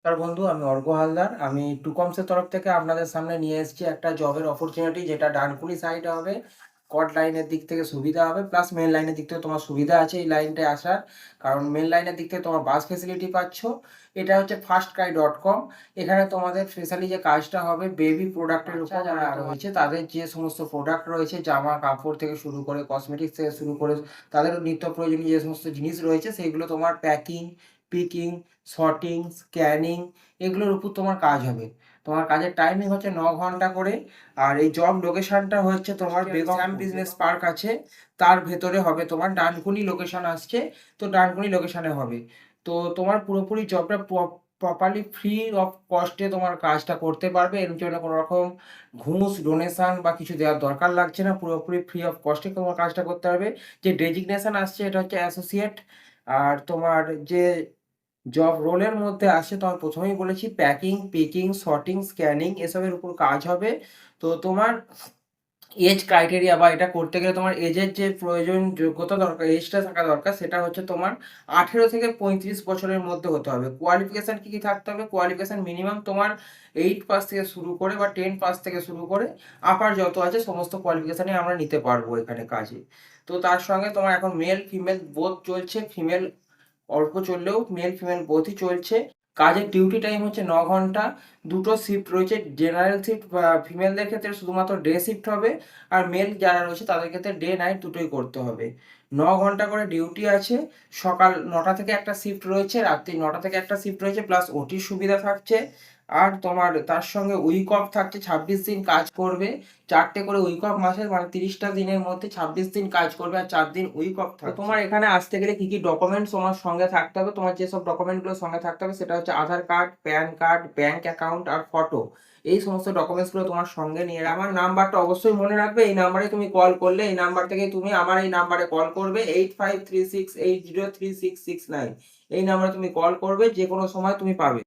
নমস্কার বন্ধু, আমি অর্ঘ্য হালদার। আমি টুকমসের তরফ থেকে আপনাদের সামনে নিয়ে এসেছি একটা জবের অপরচুনিটি, যেটা ডানকুনি সাইডে হবে। কট লাইনের দিক থেকে সুবিধা হবে, প্লাস মেন লাইনের দিক থেকে তোমার সুবিধা আছে এই লাইনটায় আসার। কারণ মেন লাইনের দিক থেকে তোমার বাস ফেসিলিটি পাচ্ছ। এটা হচ্ছে ফার্স্টক্রাই.com। এখানে তোমাদের স্পেশালি যে কাজটা হবে বেবি প্রোডাক্টের উপর, যারা রয়েছে তাদের যে সমস্ত প্রোডাক্ট রয়েছে, জামা কাপড় থেকে শুরু করে কসমেটিক্স থেকে শুরু করে তাদের নিত্য প্রয়োজনীয় যে সমস্ত জিনিস রয়েছে সেইগুলো তোমার প্যাকিং, পিকিং, শর্টিং, স্ক্যানিং, এগুলোর উপর তোমার কাজ হবে। তোমার কাজের টাইমিং হচ্ছে 9 ঘন্টা করে। আর এই জব লোকেশনটা হচ্ছে তোমার বেগম বিজনেস পার্ক আছে, তার ভেতরে হবে। তোমার ডানকুনি লোকেশন আসছে, তো ডানকুনি লোকেশনে হবে। তো তোমার পুরোপুরি জবটা প্রপারলি ফ্রি অফ কস্টে তোমার কাজটা করতে পারবে। এর জন্য কোনো রকম ঘুষ ডোনেশন বা কিছু দেওয়ার দরকার লাগছে না, পুরোপুরি ফ্রি অফ কস্টে তোমার কাজটা করতে পারবে। যে ডেজিগনেশন আসছে এটা হচ্ছে অ্যাসোসিয়েট। আর তোমার যে জব রোলের মধ্যে আসছে, তোমার প্রথমেই বলেছি প্যাকিং, পিকিং, সর্টিং, স্ক্যানিং এসবের উপর কাজ হবে। তো তোমার এজ ক্রাইটেরিয়া বা এটা করতে গেলে তোমার এজের যে প্রয়োজন যোগ্যতা দরকার, এজটা থাকা দরকার, সেটা হচ্ছে তোমার 18 থেকে 35 বছরের মধ্যে হতে হবে। কোয়ালিফিকেশান কী কী থাকতে হবে? কোয়ালিফিকেশান মিনিমাম তোমার 8 পাস থেকে শুরু করে বা 10 পাস থেকে শুরু করে আপার যত আছে সমস্ত কোয়ালিফিকেশানই আমরা নিতে পারবো এখানে কাজে। তো তার সঙ্গে তোমার এখন মেল ফিমেল বোথ চলছে, ফিমেল অল্প চললেও মেল ফিমেল বোথই চলছে। কাজের ডিউটি টাইম হচ্ছে 9 ঘন্টা। দুটো শিফট রয়েছে, জেনারেল শিফট বা ফিমেলদের ক্ষেত্রে শুধুমাত্র ডে শিফট হবে। আর মেল যারা রয়েছে তাদের ক্ষেত্রে ডে নাইট দুটোই করতে হবে। 9 ঘন্টা করে ডিউটি আছে। সকাল 9টা থেকে একটা শিফট রয়েছে, রাত্রি 9টা থেকে একটা শিফট রয়েছে, প্লাস ওটির সুবিধা থাকছে। আর তোমার তার সঙ্গে উইক অফ থাকছে, 26 দিন কাজ করবে। 4টে করে উইক অফ মাসের, মানে 30টা দিনের মধ্যে 26 দিন কাজ করবে আর 4 দিন উইক অফ থাকবে। তোমার এখানে আসতে গেলে কি কি ডকুমেন্টস তোমার সঙ্গে থাকতে হবে? তোমার যেসব ডকুমেন্টগুলো সঙ্গে থাকতে হবে সেটা হচ্ছে Aadhaar card, PAN card, bank account আর ফটো। এই সমস্ত ডকুমেন্টসগুলো তোমার সঙ্গে নিয়ে আমার নাম্বারটা অবশ্যই মনে রাখবে। এই নাম্বারে তুমি কল করলে, এই নাম্বার থেকে তুমি আমার এই নাম্বারে কল করবে, 8536803669। এই নাম্বারে তুমি কল করবে, যে কোনো সময় তুমি পাবে।